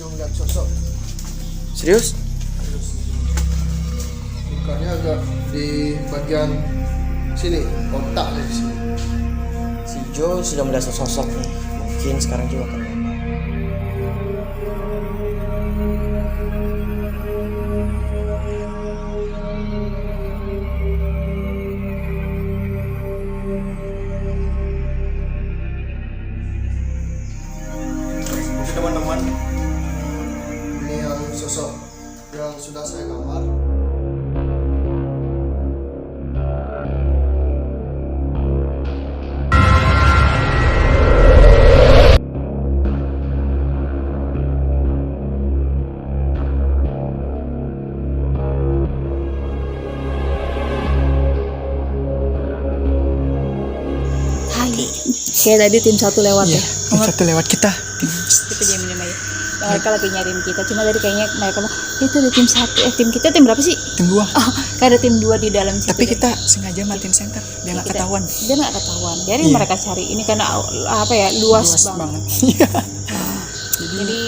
Cuma lihat sosok. Serius? Lukanya agak di bagian sini, otak di sini. Si Jo sudah melihat sosok nih. Mungkin sekarang juga akan nembak. Oke teman-teman, ini yang sosok yang sudah saya gambar. Kayak tadi tim 1 lewat Iya, ya. tim satu lewat kita. Kita diam-diam aja. Mereka lagi nyariin kita. Cuma tadi kayaknya mereka bilang, itu ada tim 1. Tim kita tim berapa sih? Tim 2. Oh, kayak ada tim 2 di dalam situ. Tapi kita sengaja matiin center biar nggak ketahuan. Dia nggak ketahuan. Biarin Iya. mereka cari. Ini karena apa ya, luas banget. Iya. Jadi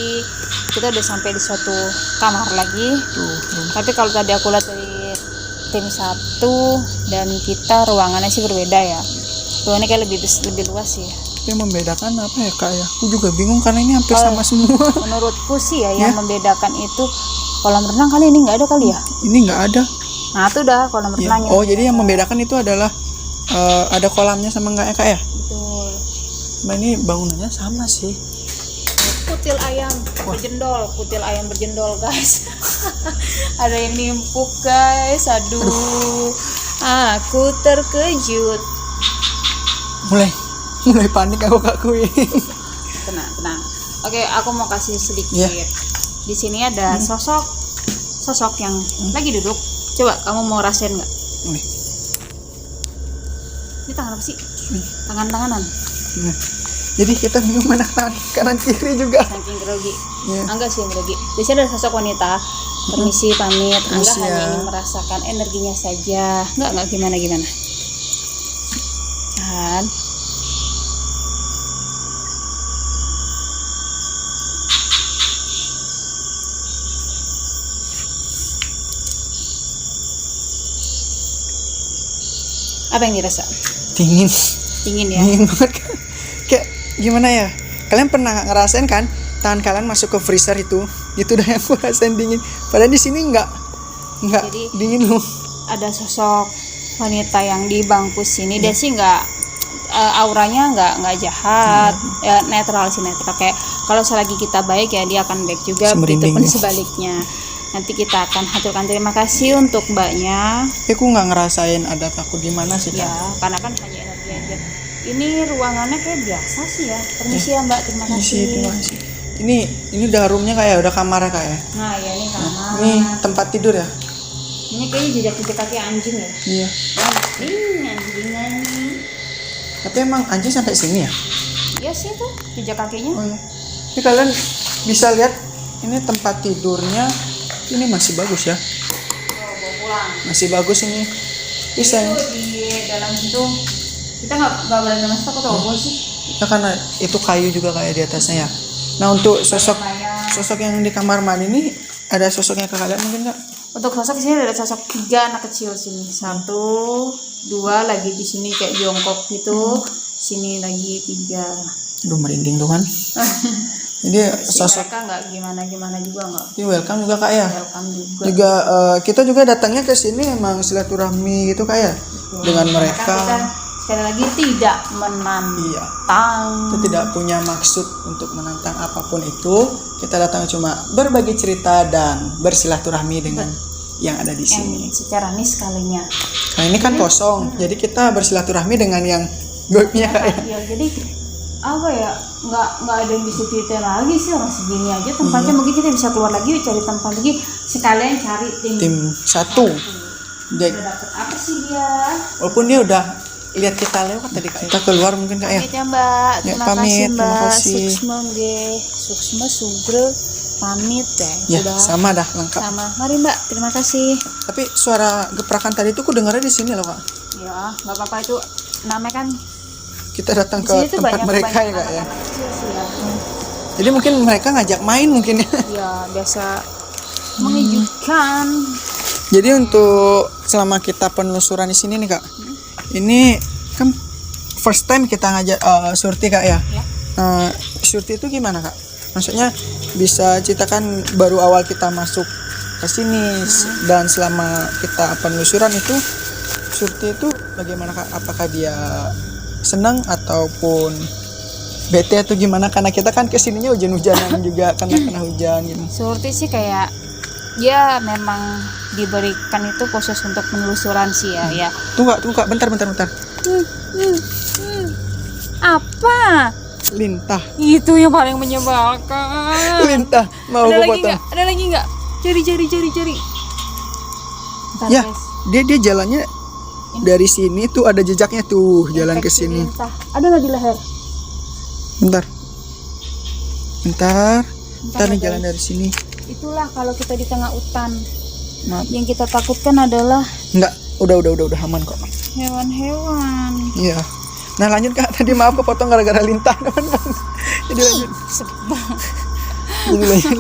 kita udah sampai di suatu kamar lagi. Tuh. Tapi kalau tadi aku lihat dari tim 1 dan kita ruangannya sih berbeda ya. Ruangannya kayak lebih luas sih. Yang membedakan apa ya kak ya? Aku juga bingung karena ini hampir Oh, sama semua. Menurutku sih ya, yang membedakan itu kolam renang kali ini nggak ada kali ya. Ini nggak ada. Nah itu udah kolam Ya. renangnya. Oh jadi yang membedakan itu adalah ada kolamnya sama nggak ya kak ya? Betul. Nah ini bangunannya sama sih. Kutil ayam berjendol guys. Ada yang nimpuk guys. Aduh. Aku terkejut. Mulai panik aku kakuin. Tenang. Oke, aku mau kasih sedikit. Iya. Di sini ada sosok yang lagi duduk. Coba kamu mau rasain nggak? Nih. Ini tangan apa sih? Tangan-tanganan. Nah, jadi kita bingung mana kanan kiri juga. Saking grogi. Iya. Angga sih yang grogi. Di sini ada sosok wanita. Permisi, pamit. Angga Permisi, hanya ya. ingin merasakan energinya saja. Nggak gimana. Dan apa yang dirasa? Dingin Dingin ya? dingin banget kan. Kayak gimana ya, kalian pernah ngerasain kan tangan kalian masuk ke freezer itu dah yang aku rasain dingin, padahal di sini nggak Jadi, dingin loh. Ada sosok wanita yang di bangku sini. Dia sih nggak auranya nggak jahat, ya, netral kayak kalau selagi kita baik ya dia akan baik juga. Semerinding. Begitupun sebaliknya. Nanti kita akan haturkan terima kasih untuk mbaknya. Aku nggak ngerasain ada takut gimana sih Ya, Kak. karena kan hanya energi aja. Ini ruangannya kayak biasa sih ya. Permisi ya Mbak, terima kasih. Terima kasih. Ini udah roomnya kayak udah kamarnya kak ya. Nah ya ini kamar. Ini tempat tidur ya. Ini kayaknya jejak kaki anjing ya. Iya. Anjingnya nih. Tapi emang anjing sampai sini ya? Iya sih tuh jejak kakinya. Oh iya. Tapi kalian bisa lihat ini tempat tidurnya ini masih bagus ya. Bawa pulang. Masih bagus ini. Bisa ya. Itu di dalam situ kita nggak boleh masuk takut apa sih? Ya karena itu kayu juga kayak di atasnya ya. Nah untuk sosok yang di kamar mandi ini ada sosoknya ke kalian mungkin nggak? Untuk sosok sini ada sosok 3 anak kecil sini. 1, 2 lagi di sini kayak jongkok gitu. Sini lagi 3. Aduh merinding tuh kan. Jadi sosok Mereka nggak gimana juga nggak. ini welcome juga kak ya. Welcome juga. Juga kita juga datangnya ke sini emang silaturahmi gitu kak ya. Dengan Karena mereka. kita sekali lagi tidak menantang. Iya. Kita tidak punya maksud untuk menantang apapun itu. Kita datang cuma berbagi cerita dan bersilaturahmi dengan yang ada di sini. Secara nih sekalinya. Nah ini kan kosong, jadi kita bersilaturahmi dengan yang goibnya kak ya. Ya, jadi apa ya, nggak ada yang bisa cerita lagi sih, orang segini aja tempatnya. Mungkin kita bisa keluar lagi cari tempat lagi, sekalian cari Tim 1. udah dapet apa sih dia. Walaupun dia udah lihat kita lewat tadi kak. Kita keluar mungkin kak ya. Pamit ya Mbak, Ya, terima pamit, kasih terima Mbak. kasih. Suksma Sugro pamit deh. Ya Sudah sama dah lengkap. sama. Mari Mbak, terima kasih. Tapi suara geprakan tadi tuh aku dengarnya di sini loh kak. Ya nggak apa-apa, itu namanya kan Kita datang di ke sini tuh tempat mereka ya banyak kak ya. anak-anak kecil sih ya. Jadi mungkin mereka ngajak main mungkin ya. Ya biasa mengejutkan. Jadi untuk selama kita penelusuran di sini nih Kak, ini kan first time kita ngajak Surti Kak ya. Surti itu gimana Kak? Maksudnya bisa ceritakan baru awal kita masuk ke sini dan selama kita penelusuran itu Surti itu bagaimana Kak? Apakah dia senang ataupun bete atau gimana? Karena kita kan kesininya hujan-hujanan juga karena kena hujan gitu. Surti sih kayak dia memang diberikan itu khusus untuk penelusuran sih ya. Tunggu Kak, bentar. Apa? Lintah. Itu yang paling menyebalkan. Lintah. Mau Ada gue lagi potong. nggak? Ada lagi nggak? Cari. Bentar, Ya, guys. dia jalannya dari sini tuh ada jejaknya tuh jalan ke Infeksi sini. lintah. Ada nggak di leher? Bentar nih ya, jalan guys. dari sini. Itulah kalau kita di tengah hutan. Maaf. Yang kita takutkan adalah Enggak, udah aman kok. hewan-hewan. Iya. Nah lanjut Kak, tadi maaf kepotong gara-gara lintah teman-teman. Jadi lanjut. Jadi lanjut.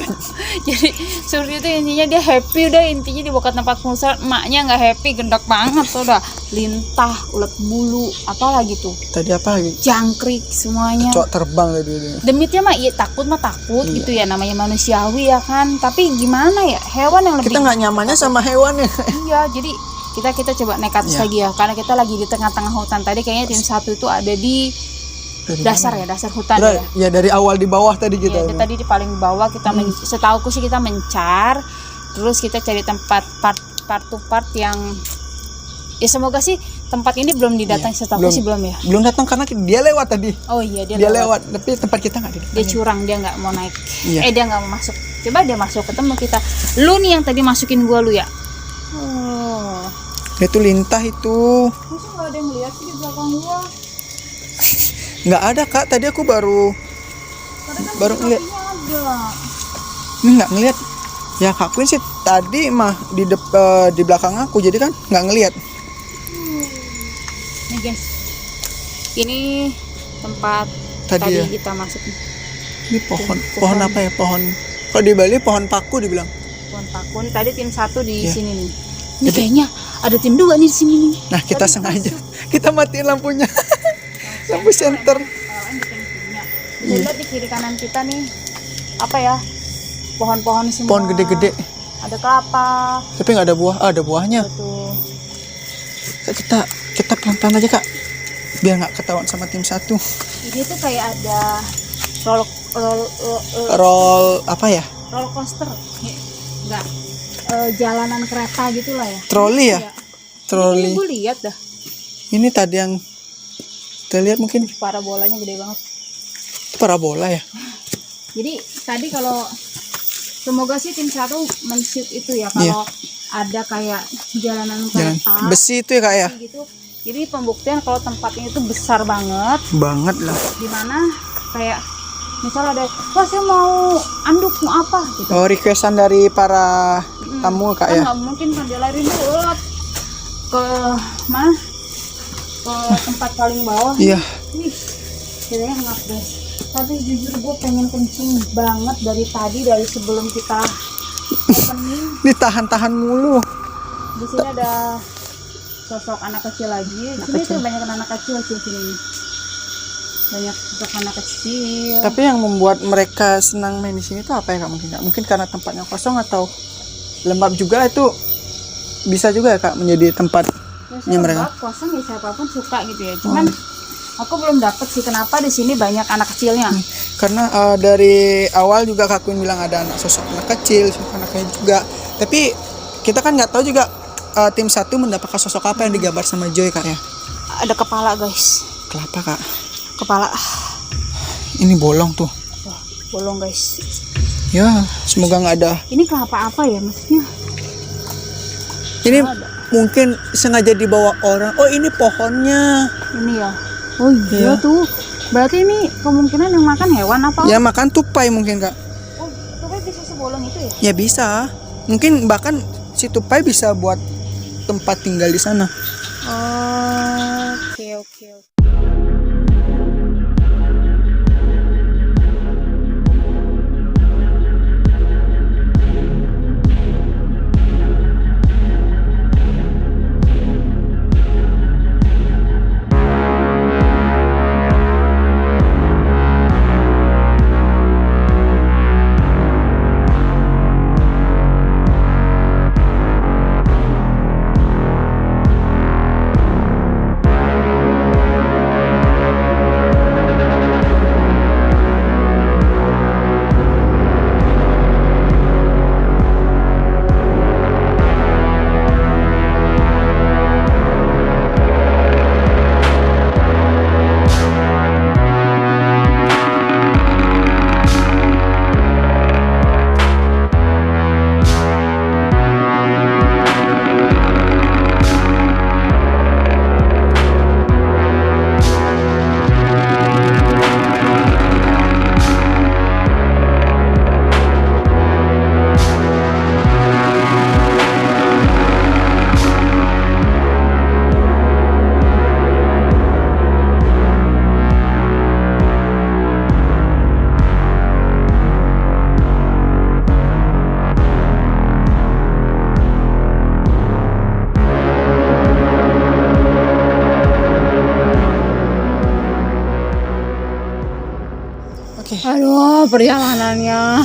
Jadi Surti itu intinya dia happy, udah intinya dibawa ke tempat penelusuran. Emaknya nggak happy, gendak banget tuh udah. Lintah, ulat bulu, apalagi tuh, Tadi apa lagi? jangkrik semuanya. Cok terbang tadi dia. Demitnya mah iya takut Iya. gitu ya, namanya manusiawi ya kan. Tapi gimana ya, hewan yang lebih Kita nggak nyamannya sama hewan ya. iya, jadi kita coba nekat Iya. lagi ya, karena kita lagi di tengah-tengah hutan. Tadi kayaknya tim 1 itu ada di Dari dasar mana? ya, dasar hutan Udah, ya. ya dari awal di bawah tadi Ya, kita. dia tadi di paling bawah kita setauku sih kita mencar, terus kita cari tempat part to part yang ya semoga sih tempat ini belum didatangi, setauku sih belum ya. Belum datang karena dia lewat tadi. Oh iya dia Dia lewat, tapi tempat kita nggak di depan. Dia curang, dia nggak mau naik. Iya. Dia nggak mau masuk. Coba dia masuk, ketemu kita. Lu nih yang tadi masukin gua lu ya. Oh. Itu lintah itu. Masa nggak ada yang lihat sih di belakang gua? Nggak ada Kak, tadi aku baru ngeliat. Ada. Ini nggak ngeliat. Ya Kak Queen sih tadi mah di belakang aku, jadi kan nggak ngeliat. Nih guys, ini tempat Tadi tadi ya. kita masuk nih. Ini pohon apa ya? Pohon. Kalau di Bali pohon paku dibilang. Pohon paku nih, tadi tim 1 di Iya. sini nih. Ini kayaknya ada tim 2 nih di sini nih. Nah kita sengaja kita matiin lampunya. Lampu senter. Bisa lihat di kiri kanan kita nih, apa ya, pohon-pohon semua. Pohon gede-gede. Ada kelapa. Tapi nggak ada buah. Ada buahnya. Betul. Kita pelan-pelan aja Kak. Biar nggak ketahuan sama tim 1. Ini tuh kayak ada Roll apa ya? roller coaster. Enggak. Jalanan kereta gitulah ya. Troli ya? Iya. Troli. Ini gue lihat dah. Ini tadi yang kita lihat mungkin Parabolanya gede banget. itu parabola ya. Jadi tadi kalau semoga sih tim 1 men-shoot itu ya, kalau ada kayak jalanan Jalan kereta besi itu ya Kak ya. gitu. Jadi pembuktian kalau tempatnya itu besar banget, Banget lah. dimana kayak misal ada, wah saya mau anduk mau apa gitu. Oh, requestan dari para tamu Kak Kan ya. nggak mungkin kan dia lari dulu ke mana? Ke tempat paling bawah. Iya. Nih, kayaknya ngap guys. Tapi jujur gue pengen kencing banget dari tadi, dari sebelum kita opening. Ini tahan-tahan mulu. Di sini ada sosok anak kecil lagi. Sini tuh banyak anak kecil sini. Banyak sosok anak kecil. Tapi yang membuat mereka senang main di sini tuh apa ya Kak? Mungkin karena tempatnya kosong atau lembab juga, itu bisa juga ya Kak menjadi tempat. Biasanya mereka. lembab, kosong ya siapapun suka gitu ya. Cuman aku belum dapet sih kenapa di sini banyak anak kecilnya. Karena dari awal juga Kak Queen bilang ada sosok anak kecil, sosok anaknya juga. Tapi kita kan nggak tahu juga tim 1 mendapatkan sosok apa yang digambar sama Joy Kak ya. Ada kepala guys. Kelapa Kak. Kepala. Ini bolong tuh. Wah, bolong guys. Ya, semoga nggak ada. Ini kelapa apa ya maksudnya? Ini mungkin sengaja dibawa orang. Oh, ini pohonnya. Ini ya. Oh iya tuh. Berarti ini kemungkinan yang makan hewan apa? Ya makan tupai mungkin Kak. Oh, tupai bisa sebolong itu ya? Ya bisa. Mungkin bahkan si tupai bisa buat tempat tinggal di sana. Oh, oke. 。 Oke. 。 Oke. 。 Oke. 。 Oke. 。 Oke. 。 Oke. 。 Oke. 。 Oke. 。 Oke. 。 Oke. 。 Oke. 。 Oke. 。 Oke. 。 Oke. 。 Oke. Oke. Oke. Aduh, perjalanannya.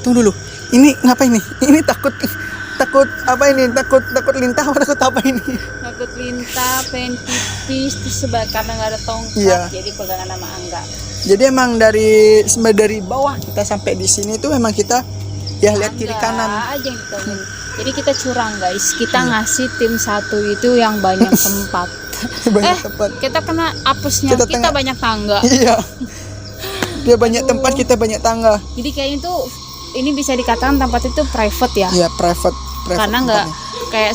Tunggu dulu. Ini ngapain nih? Ini takut apa ini? Takut lintah apa takut apa ini? Takut lintah, pengen pipis, terus karena nggak ada tongkat, Iya. jadi pegangan sama Angga. Jadi emang dari bawah kita sampai di sini tuh emang kita ya lihat kiri Angga kanan. aja yang ditongin. Jadi kita curang guys, kita ngasih tim satu itu yang banyak tempat. Banyak tempat. Kita kena apesnya, kita banyak tangga. Iya. Dia banyak tempat, kita banyak tangga. Jadi kayaknya tuh ini bisa dikatakan tempat itu private ya. Iya, private Karena nggak tempatnya. kayak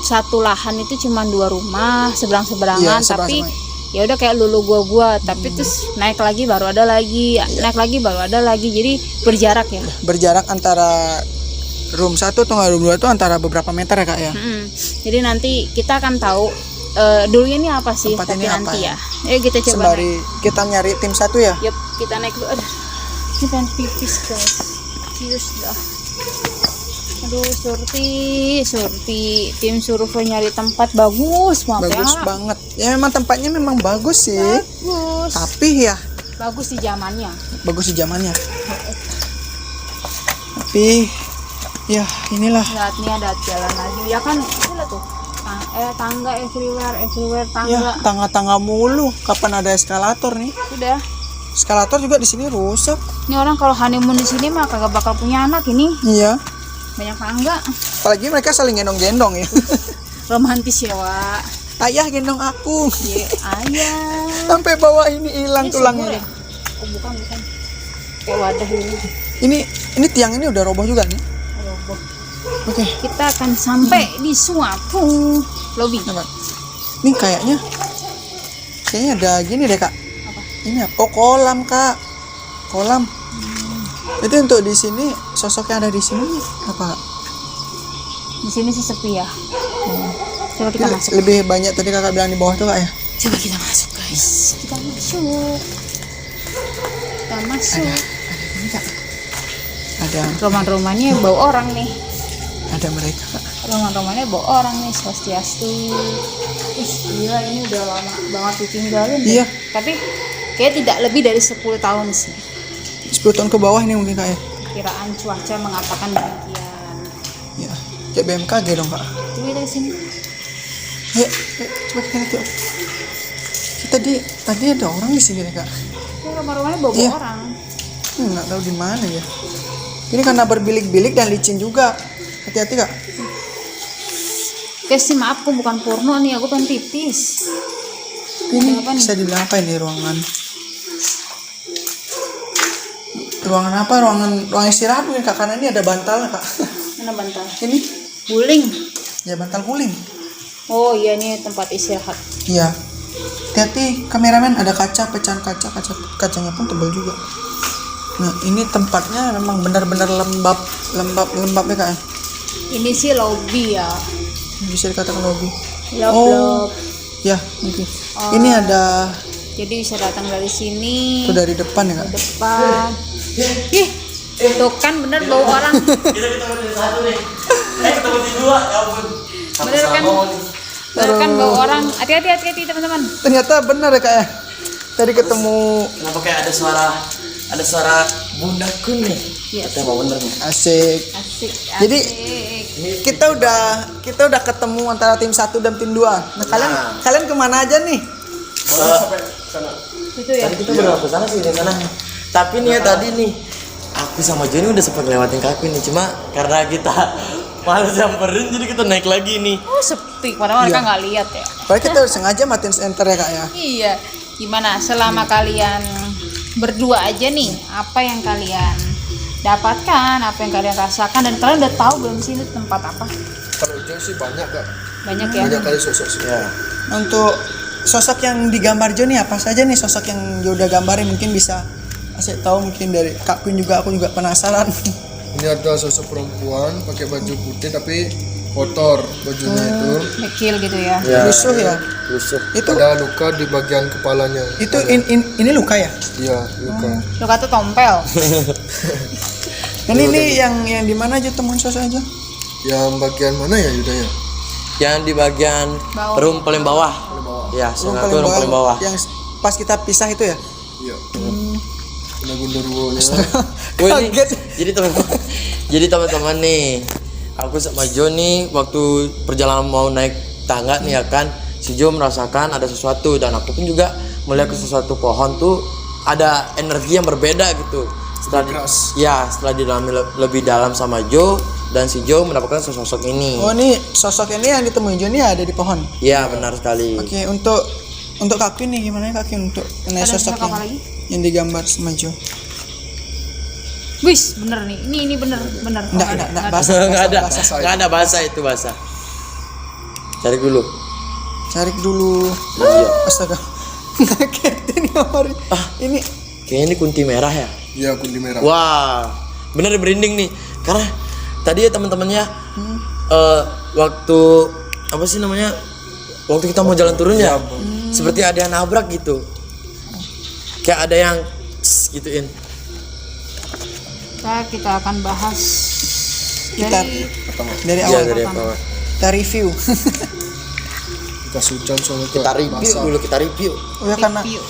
satu lahan itu cuma 2 rumah seberang-seberangan, Iya, tapi seberang-seberang. ya udah kayak lulu gua tapi terus naik lagi baru ada lagi, naik lagi baru ada lagi, jadi berjarak ya. Berjarak antara room 1 atau room 2 itu antara beberapa meter ya kak ya. Jadi nanti kita akan tahu dulunya ini apa sih, Tempat tapi ini nanti apa ya. Ayo kita coba Sembari kita nyari tim 1 ya. naik. Yup, kita naik dulu. Aduh, ini pengen pipis guys. Serius dah. Aduh, Surti, tim survei nyari tempat bagus banget Bagus ya. banget. Ya memang tempatnya memang bagus sih. Bagus. Tapi ya Bagus di zamannya. bagus di zamannya. Tapi ya inilah. Lihat nih ada jalan lagi. Ya kan, lihat tuh. Tangga everywhere Ya tangga. tangga-tangga mulu. Kapan ada eskalator nih? Udah. Eskalator juga di sini rusak. Ini orang kalau honeymoon di sini mah kagak bakal punya anak ini. Iya. Banyak tangga. Apalagi mereka saling gendong-gendong ya. Romantis ya, Wak. Ayah gendong aku. Iya, ayah. Sampai bawah ini hilang Ini tulangnya. sumur ya? Oh, bukan. Kayak wadah ini. Ini tiang ini udah roboh juga nih. Roboh. Oke. Kita akan sampai di suatu lobby. Coba. Ini kayaknya ada gini deh kak. Apa? Ini apa? Oh kolam kak. Kolam. Itu untuk di sini sosok yang ada di sini apa kak? Di sini sih sepi ya. Coba kita masuk. Lebih banyak tadi kakak bilang di bawah tuh kak ya. Coba kita masuk, guys. Kita masuk. Kita masuk. Ini kak. Ada Rumah-rumahnya bau orang nih. mereka kak. Rumah-rumahnya bau orang nih, swastiastu. Ih, gila ini udah lama banget ditinggalin. Iya. Tapi kayak tidak lebih dari 10 tahun sih. 10 tahun ke bawah ini mungkin kak ya. Perkiraan cuaca mengatakan demikian. Ya. Kayak BMKG dong kak. Coba kita kesini. Ayo, coba kita lihat yuk. Tadi ada orang di sini deh kak. Ini rumah-rumahnya bau Iya. orang. Nggak tahu di mana ya. Ini karena berbilik-bilik dan licin juga. Hati-hati kak. Guys, sih maaf, aku bukan porno nih, aku pengen pipis. Ini Apa nih? bisa dibilang apa ini ruangan? Ruangan apa? Ruang istirahat mungkin kak. Karena ini ada bantal kak. Mana bantal? Ini Guling. ya bantal guling. Oh iya, ini tempat istirahat. Iya. Hati-hati kameramen, ada kaca, pecahan kacanya pun tebal juga. Nah ini tempatnya memang benar-benar lembab ya kak. Ini sih lobby ya. Bisa dikatakan lobby. Lob. Ya mungkin. Ini ada Jadi bisa datang dari sini tuh dari depan ya kak. depan. Ih, tuh kan bener bau orang. Bener kan bau orang. Hati-hati teman-teman. Ternyata benar ya kak ya. Tadi ketemu Kenapa kayak ada suara bundaku nih? Iya. Kita mau bener nih. asik. Asik. Jadi kita udah ketemu antara tim 1 dan tim 2. Nah, kalian kemana aja nih? Itu ya. Tadi kita bener ke sana sih di sana. Tapi nih ya tadi nih aku sama Joni udah sempat ngelewatin kaki nih, cuma karena kita males nyamperin jadi kita naik lagi nih. Oh, sepi. Padahal mereka Iya. nggak lihat ya. Padahal kita sengaja matiin enter ya kak ya. Iya. Gimana selama kalian berdua aja nih, apa yang kalian dapatkan, apa yang kalian rasakan, dan kalian udah tahu belum sih ini tempat apa? Kalau Jo sih banyak kak. Banyak ya. Banyak kali sosok sih. Ya. Untuk sosok yang digambar Jo nih apa saja nih sosok yang Jo udah gambarin, mungkin bisa kasih tahu mungkin dari Kak Queen juga, aku juga penasaran. Ini ada sosok perempuan pakai baju putih tapi kotor bajunya itu. Kecil gitu ya. Ya. Rusuh ya. Rusuh. Itu Ada luka di bagian kepalanya. ini luka ya. Iya, luka. Lu kata tompel. Ini yang di mana aja temuin sosok aja? Yang bagian mana ya Yuda ya? Yang di bagian Bawah. room paling bawah. Ya, Room room paling bawah. Yang pas kita pisah itu ya. Iya. Nah Gundurwo-nya. Woi, ini, Kaget. jadi teman-teman nih, aku sama Jo nih waktu perjalanan mau naik tangga nih ya kan, si Jo merasakan ada sesuatu dan aku pun juga melihat ke sesuatu pohon tuh ada energi yang berbeda gitu. Setelah didalami lebih dalam sama Jo dan si Jo mendapatkan sosok ini. Oh, ini sosok ini yang ditemuin Jo ini ada di pohon. Iya benar sekali. Oke, untuk Kak Queen nih gimana Kak Queen untuk mengenai Ada sosok sosok apa lagi? yang digambar sama Jo? Wis, bener nih. Ini bener. Enggak, Nggak ada bahasa itu bahasa. Cari dulu. Cari dulu. Iya. Astaga. Ngagetin gambar. Ini Kayaknya ini kunti merah ya. Iya, kunti merah. Wah, bener berinding nih. Karena tadi ya teman-temannya waktu apa sih namanya? Waktu kita mau jalan turun ya, seperti ada yang nabrak gitu. Kayak ada yang gituin. Kita akan bahas Kita- dari Iya awal dari apa? kita review. Kita sucan soalnya Kita review dulu, kita review. Oh ya, review.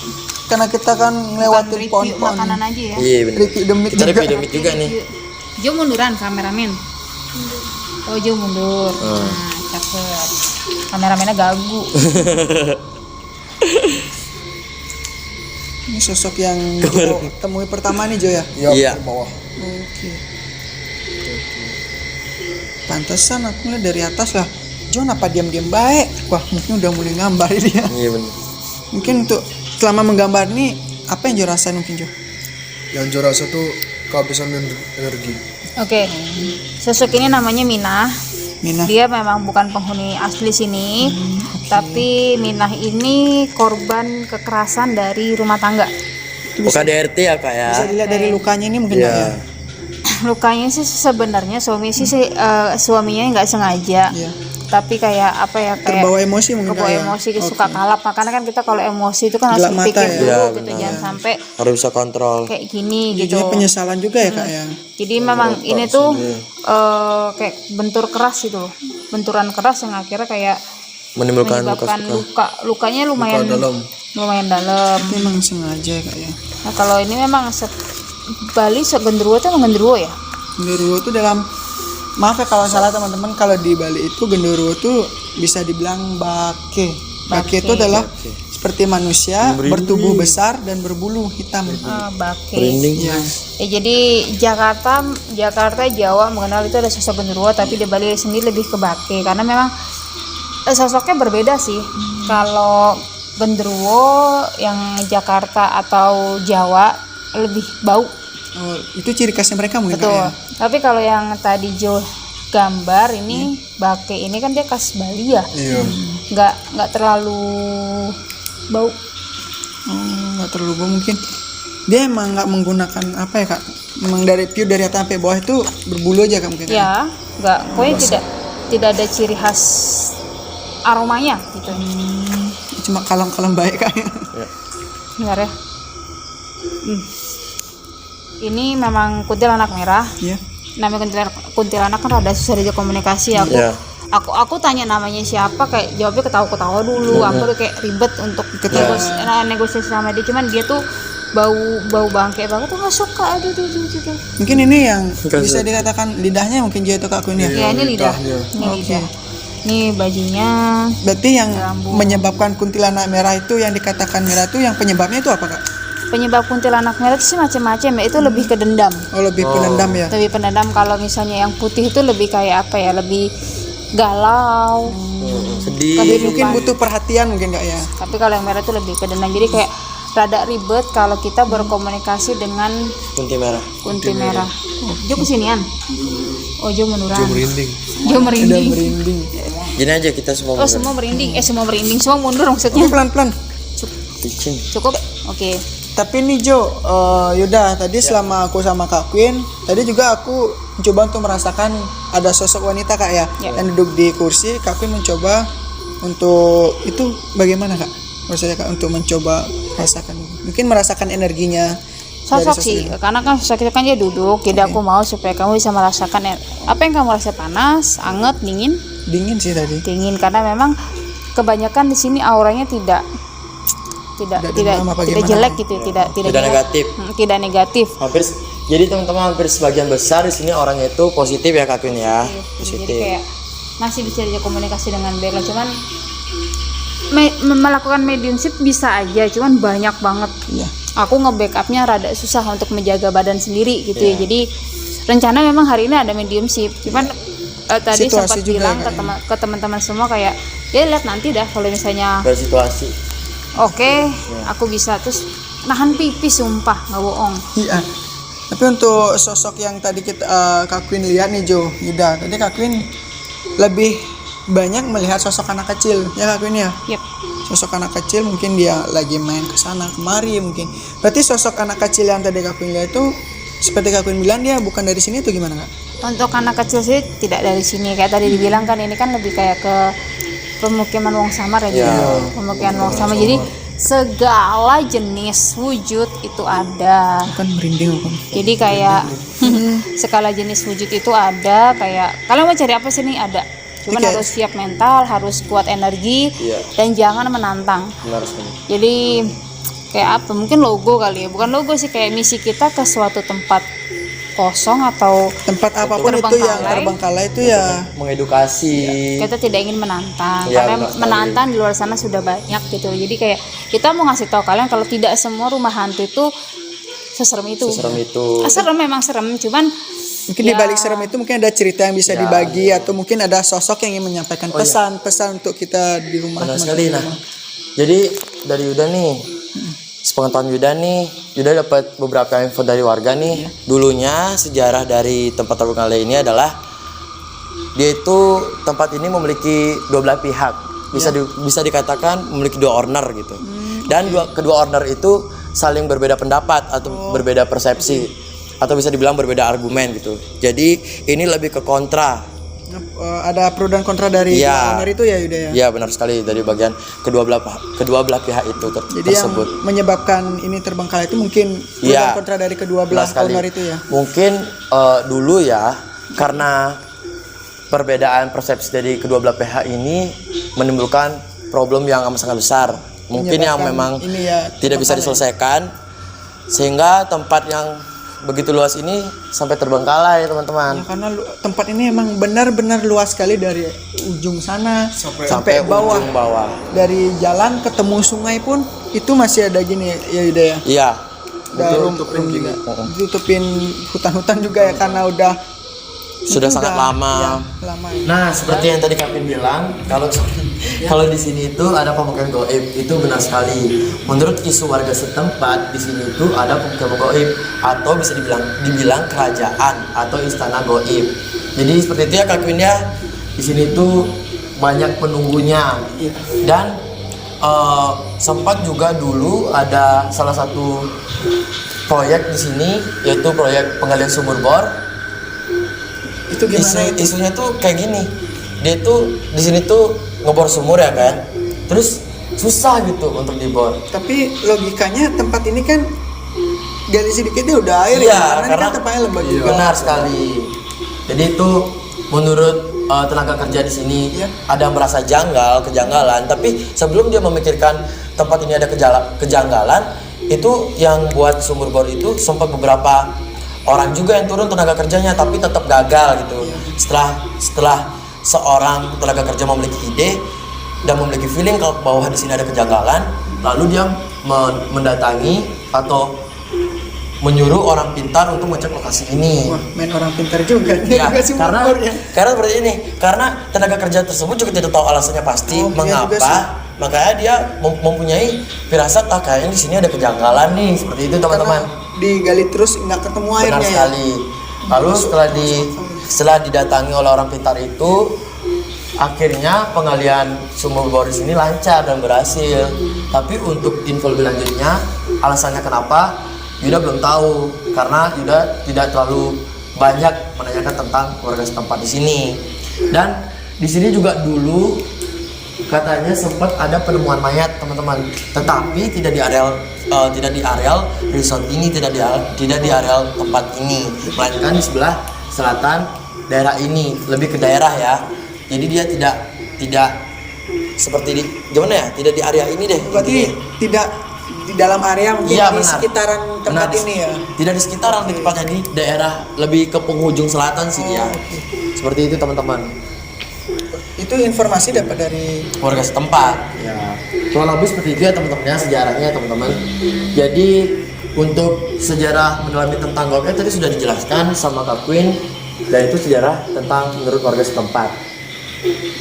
karena kita kan Bukan ngelewatin review pohon-pohon. makanan aja ya. Iya bener. Review demit Kita juga. review demit juga nih. Jo munduran kameramen. Oh Jo mundur. Nah, cakep. Kameramennya gagu. Ini sosok yang Jo temui pertama nih Jo ya. Iya. Ke bawah. Oke. Pantesan aku lihat dari atas lah. Jo apa diam-diam baik? Wah, mungkin udah mulai gambar dia. Iya bener. Mungkin untuk selama menggambar nih apa yang Jo rasain mungkin Jo? Yang Jo rasa tuh kehabisan energi. Oke. Sosok ini namanya Minah. Minah. Dia memang bukan penghuni asli sini, tapi Minah ini korban kekerasan dari rumah tangga. UKDRT ya kak ya. Bisa dilihat dari lukanya ini mungkin Iya. Kak, ya. Lukanya sih sebenarnya suaminya nggak sengaja, Iya. tapi kayak apa ya, kayak Terbawa emosi mungkin kebawa Kak, ya. emosi, suka kalap. Makanya kan kita kalau emosi itu kan harus Gelap mata dipikir ya. dulu Iya, gitu, benar. jangan sampai Harus bisa kontrol. kayak gini gitu. Jadinya penyesalan juga ya Kak ya. Jadi memang ini tuh kayak bentur keras gitu loh. Benturan keras yang akhirnya kayak Menimbulkan menyebabkan luka. lukanya lumayan dalam. dalam. Memang sengaja ya Kak ya. Nah, kalau ini memang Bali genderuwo tuh emang genderuwo ya. Genderuwo itu dalam, maaf ya kalau salah teman-teman, kalau di Bali itu genderuwo itu bisa dibilang bake. Bake itu adalah seperti manusia bertubuh besar dan berbulu hitam. Bake. Merinding. Ya. Jadi Jakarta Jawa mengenal itu ada sosok genderuwo, tapi di Bali sendiri lebih ke bake karena memang sosoknya berbeda sih. Kalau genderuwo yang Jakarta atau Jawa lebih bau. Oh, itu ciri khasnya mereka mungkin Kak Betul. ya. Tapi kalau yang tadi Jo gambar ini bake ini kan dia khas Bali ya. Iya. Nggak terlalu bau. Oh, nggak terlalu bau mungkin. Dia emang nggak menggunakan apa ya Kak? Emang dari pure dari atas sampai bawah itu berbulu aja Kak mungkin. Ya, nggak. Pokoknya tidak ada ciri khas aromanya gitu. Cuma kalem-kalem baik Kak ya. Bentar ya. Ini memang kuntilanak merah. Iya. Namanya kuntilanak kan rada susah diajak komunikasi. Iya. Aku tanya namanya siapa, kayak jawabnya ketawa-ketawa dulu. Aku tuh kayak ribet untuk negosiasi sama dia. Cuman dia tuh bau bangke banget tuh, nggak suka. Aduh. Mungkin ini yang bisa dikatakan lidahnya mungkin Jo itu Kak Queen ya. Ya ini lidah. lidahnya. Ini lidah. Ini bajunya. Berarti yang menyebabkan kuntilanak merah itu yang dikatakan merah itu yang penyebabnya itu apa Kak? Penyebab kuntilanak merah itu sih macam-macam ya. Itu lebih ke dendam. Oh, lebih penendam ya. Lebih pendendam. Kalau misalnya yang putih itu lebih kayak apa ya, lebih galau, Sedih. Jadi mungkin butuh perhatian mungkin Kak ya. tapi kalau yang merah itu lebih ke dendam. Jadi kayak rada ribet kalau kita berkomunikasi dengan Kunti merah. kunti merah. Jo kesinian. Oh Jo munduran. Merinding. Jo merinding. Merinding. Gini aja kita semua. Oh semua merinding. Semua merinding. Semua mundur maksudnya. Oke, pelan-pelan. Licin. Cukup. Oke. Tapi nih Jo, yaudah tadi selama aku sama Kak Queen, tadi juga aku mencoba untuk merasakan ada sosok wanita Kak ya, yang duduk di kursi. Kak Queen mencoba untuk itu bagaimana Kak? Maksudnya Kak untuk mencoba merasakan, mungkin merasakan energinya. Sosok sih, karena kan sosok itu kan dia duduk. Jadi aku mau supaya kamu bisa merasakan apa yang kamu rasa, panas, anget, dingin. Dingin sih tadi. Dingin karena memang kebanyakan di sini auranya tidak tidak Tidak tidak demam apa tidak gimana? jelek gitu, tidak Tidak negatif. tidak negatif. Jadi teman-teman hampir sebagian besar di sini orangnya itu positif ya Kak Queen ya. Jadi Positif. kayak masih bisa diajak komunikasi dengan baik lah, cuman melakukan mediumship bisa aja, cuman banyak banget. Iya. Aku nge-backupnya rada susah untuk menjaga badan sendiri gitu ya. Iya. Jadi rencana memang hari ini ada mediumship, cuman tadi Situasi sempat juga bilang ya, ke teman-teman semua kayak ya lihat nanti dah kalau misalnya Bersituasi. oke, aku bisa terus nahan pipis, sumpah nggak bohong. Iya. Tapi untuk sosok yang tadi kita Kak Queen lihat nih Jo, Yuda. Tadi Kak Queen lebih banyak melihat sosok anak kecil ya Kak Queen ya. Yep. Sosok anak kecil mungkin dia lagi main ke sana kemari mungkin. Berarti sosok anak kecil yang tadi Kak Queen lihat itu seperti Kak Queen bilang dia bukan dari sini, itu gimana Kak? Untuk anak kecil sih tidak dari sini, kayak tadi dibilang kan ini kan lebih kayak ke pemukiman wong samar ya, Iya. pemukiman wong samar. Jadi segala jenis wujud itu ada. Kan merinding aku. Jadi kayak segala jenis wujud itu ada, kayak kalian mau cari apa sih nih ada. Cuman Oke. harus siap mental, harus kuat energi, Iya. dan jangan menantang. Benar sekali. Jadi kayak apa? Mungkin logo kali ya, bukan logo sih, kayak misi kita ke suatu tempat kosong atau Tempat apapun itu yang terbengkalai itu ya Mengedukasi. kita tidak ingin menantang, Iya, karena benar sekali. menantang di luar sana sudah banyak gitu. Jadi kayak kita mau ngasih tahu kalian kalau tidak semua rumah hantu itu seserem itu. Serem itu. Serem, memang serem, cuman mungkin di balik serem itu mungkin ada cerita yang bisa Ya, dibagi atau mungkin ada sosok yang ingin menyampaikan pesan-pesan untuk kita di rumah. Benar teman-teman. sekali. Nah, jadi dari Yuda nih, sepengetahuan Yuda nih, Yuda dapat beberapa info dari warga nih. Dulunya sejarah dari tempat terbengkalai ini adalah dia itu tempat ini memiliki dua belah pihak. Bisa dikatakan memiliki dua owner gitu. Dan kedua owner itu saling berbeda pendapat atau berbeda persepsi atau bisa dibilang berbeda argumen gitu. Jadi ini lebih ke kontra. Ada pro dan kontra dari Iya. owner itu ya Yuda ya. Ya benar sekali dari bagian kedua belah pihak itu Jadi yang tersebut. menyebabkan ini terbengkalai itu mungkin pro Iya. dan kontra dari kedua belah Benar sekali. owner itu ya. Mungkin dulu ya karena perbedaan persepsi dari kedua belah pihak ini menimbulkan problem yang amat sangat besar. Mungkin yang Menyebabkan memang ini ya tidak bisa diselesaikan sehingga tempat yang begitu luas ini sampai terbengkalai teman-teman. Ya, karena tempat ini emang benar-benar luas sekali dari ujung sana sampai bawah. ujung bawah. Dari jalan ketemu sungai pun itu masih ada gini ya Yuda ya. Iya. Udah rumput juga. Ditutupin hutan-hutan juga ya karena udah Sudah itu sangat udah, lama. ya, lama ya. Nah, seperti yang tadi Kapin bilang, kalau di sini itu ada pemukiman gaib, itu benar sekali. Menurut isu warga setempat, di sini itu ada pemukiman gaib atau bisa dibilang kerajaan atau istana gaib. Jadi seperti itu ya Kapin ya. Di sini itu banyak penunggunya. Dan sempat juga dulu ada salah satu proyek di sini yaitu proyek penggalian sumur bor. Itu gimana itu? Isunya tuh kayak gini, dia tuh di sini tuh ngebor sumur ya kan, terus susah gitu untuk dibor. Tapi logikanya tempat ini kan gali sedikit dia udah air Iya, ya. Karena ini karena kan tempatnya lembab juga. benar sekali. Jadi itu menurut tenaga kerja di sini Iya. ada merasa kejanggalan. Tapi sebelum dia memikirkan tempat ini ada kejanggalan, itu yang buat sumur bor itu sempat beberapa orang juga yang turun tenaga kerjanya, tapi tetap gagal gitu. Setelah seorang tenaga kerja memiliki ide dan memiliki feeling kalau bahwa di sini ada kejanggalan, lalu dia mendatangi atau menyuruh orang pintar untuk mengecek lokasi ini. Wah, main orang pintar juga. Ya, Dia kasih karena motor ya. seperti ini, karena tenaga kerja tersebut juga tidak tahu alasannya pasti Oh, iya juga mengapa, sih. makanya dia mempunyai firasat kayaknya di sini ada kejanggalan nih, seperti itu teman-teman. Karena digali terus nggak ketemu Benar airnya ya. sekali. Lalu setelah didatangi oleh orang pintar itu, akhirnya penggalian sumur bor di sini lancar dan berhasil. Tapi untuk info lebih lanjutnya, alasannya kenapa Yuda belum tahu, karena Yuda tidak terlalu banyak menanyakan tentang warga setempat di sini. Dan di sini juga dulu katanya sempat ada penemuan mayat teman-teman, tetapi tidak di areal resort ini, tidak di areal tempat ini, melainkan di sebelah selatan daerah ini, lebih ke daerah ya. Jadi dia tidak seperti di gimana ya, tidak di area ini deh. Berarti intinya. tidak di dalam area mungkin Iya, di benar. sekitaran tempat Benar, ini ya. Tidak di sekitaran, di tempatnya di daerah lebih ke penghujung selatan sih dia. Seperti itu teman-teman. Itu informasi dapat dari Warga setempat. Ya. Kurang lebih seperti itu ya teman-teman ya sejarahnya teman-teman. Jadi untuk sejarah mendalami tentang Golkar tadi sudah dijelaskan sama Kak Queen, dan itu sejarah tentang menurut warga setempat.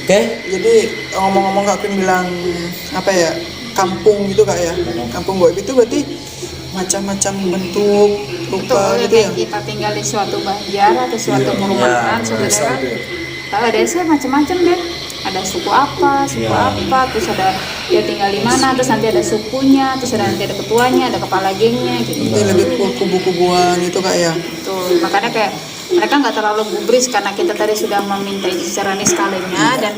Oke? jadi ngomong-ngomong Kak Queen bilang apa ya, kampung gitu Kak ya. Kampung goib itu berarti macam-macam bentuk rupa Betul, gitu ya. kayak kita tinggal di suatu banjar atau suatu perumahan, suatu daerah. Kalau desa macam-macam deh. Ada suku apa, terus ada dia tinggal di mana, terus nanti ada sukunya, terus nanti ada ketuanya, ada kepala gengnya gitu. Ini lebih kubu-kubuan itu Kak ya. Betul, makanya kayak mereka nggak terlalu gubris karena kita tadi sudah meminta izin secara niskalenya dan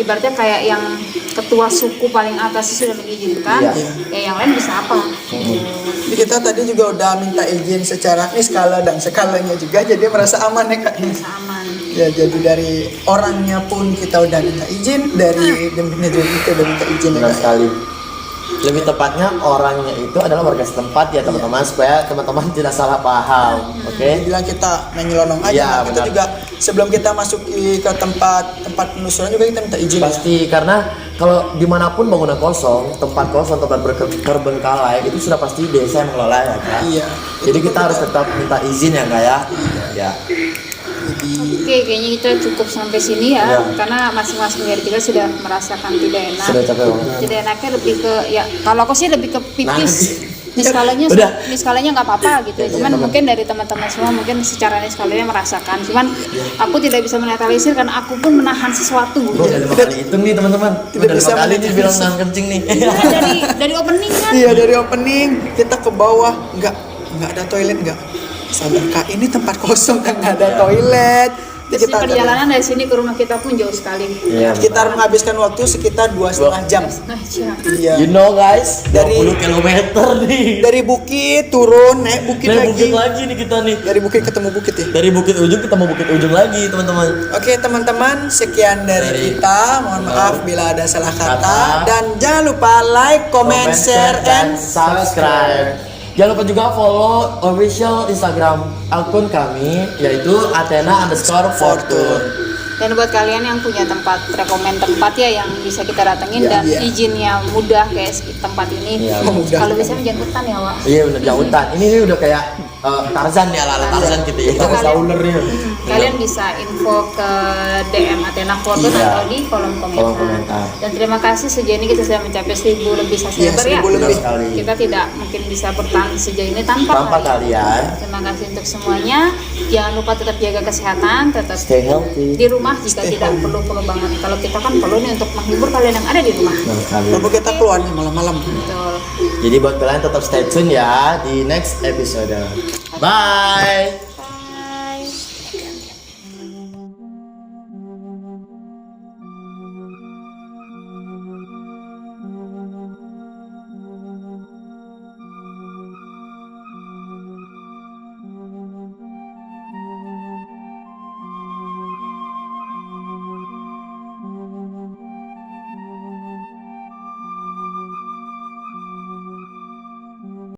ibaratnya kayak yang ketua suku paling atas sudah mengizinkan, ya yang lain bisa apa? Jadi kita tadi juga udah minta izin secara niskala dan skalanya juga, jadi merasa aman ya Kak. Bisa aman. Ya jadi dari orangnya pun kita udah minta izin, dari deminya juga kita udah minta izin ya Benar Kak. sekali. Lebih tepatnya orangnya itu adalah warga setempat ya teman-teman, supaya teman-teman tidak salah paham. Oke? Bilang kita nyelonong aja, Iya, nah, kita benar. juga sebelum kita masuk ke tempat penelusuran juga kita minta izin. Pasti, karena kalau dimanapun bangunan kosong, tempat terbengkalai itu sudah pasti desa yang mengelola ya kan. Iya. Jadi kita harus tetap minta izin ya nggak ya? Ya. Oke, kayaknya kita cukup sampai sini ya, Ya. karena masing-masing dari kita sudah merasakan tidak enak. Sudah capek banget. Tidak enaknya lebih ke ya, kalau aku sih lebih ke pipis. Niskalanya Udah. nggak apa-apa gitu. Cuman mungkin dari teman-teman semua mungkin secara niskalanya merasakan. Cuman aku tidak bisa menetralisir karena aku pun menahan sesuatu. Gue udah 5 kali hitung nih teman-teman. Tidak Udah bisa 5 kali nih menetralisir. bilang nahan kencing nih. dari opening kan. Iya, dari opening kita ke bawah nggak ada toilet nggak. Sabar Kak, ini tempat kosong kan nggak ada toilet. Terus Kita perjalanan dari sini ke rumah kita pun jauh sekali. Iya. kita menghabiskan waktu sekitar 2,5 jam. Nah, siap. Iya. You know guys, Dari- 20 kilometer nih. Dari bukit turun, naik bukit Dari bukit lagi. lagi nih kita nih. Dari bukit ketemu bukit ya. Dari bukit ujung ketemu bukit ujung lagi teman-teman. Oke teman-teman, sekian dari kita. Mohon maaf bila ada salah kata. Dan jangan lupa like, comment, share, and subscribe. Jangan lupa juga follow official Instagram akun kami, yaitu Athena_Fortune. Dan buat kalian yang punya rekomend tempat ya yang bisa kita datengin dan iya. izinnya mudah kayak tempat ini. Iya, mudah. Kalau bisa jangan hutan ya, Wak. Iya bener, jautan. Ini udah kayak Tarzan ya, ala Tarzan gitu ya. Kalian- Ulernya. Kalian bisa info ke DM Athena Fortune Iya. atau di kolom komentar. Kolom komentar. Dan terima kasih sejauh ini kita sudah mencapai 1000 lebih subscriber ya. 1000 lebih. Sekali. Kita tidak mungkin bisa bertahan sejauh ini tanpa Tanpa kalian. kalian, Terima kasih untuk semuanya. Jangan lupa tetap jaga kesehatan, tetap stay healthy. di rumah jika tidak perlu banget. Kalau kita kan perlu nih untuk menghibur kalian yang ada di rumah. Benar sekali. Lalu kita keluarnya malam-malam. Betul. Jadi buat kalian tetap stay tune ya di next episode. Bye.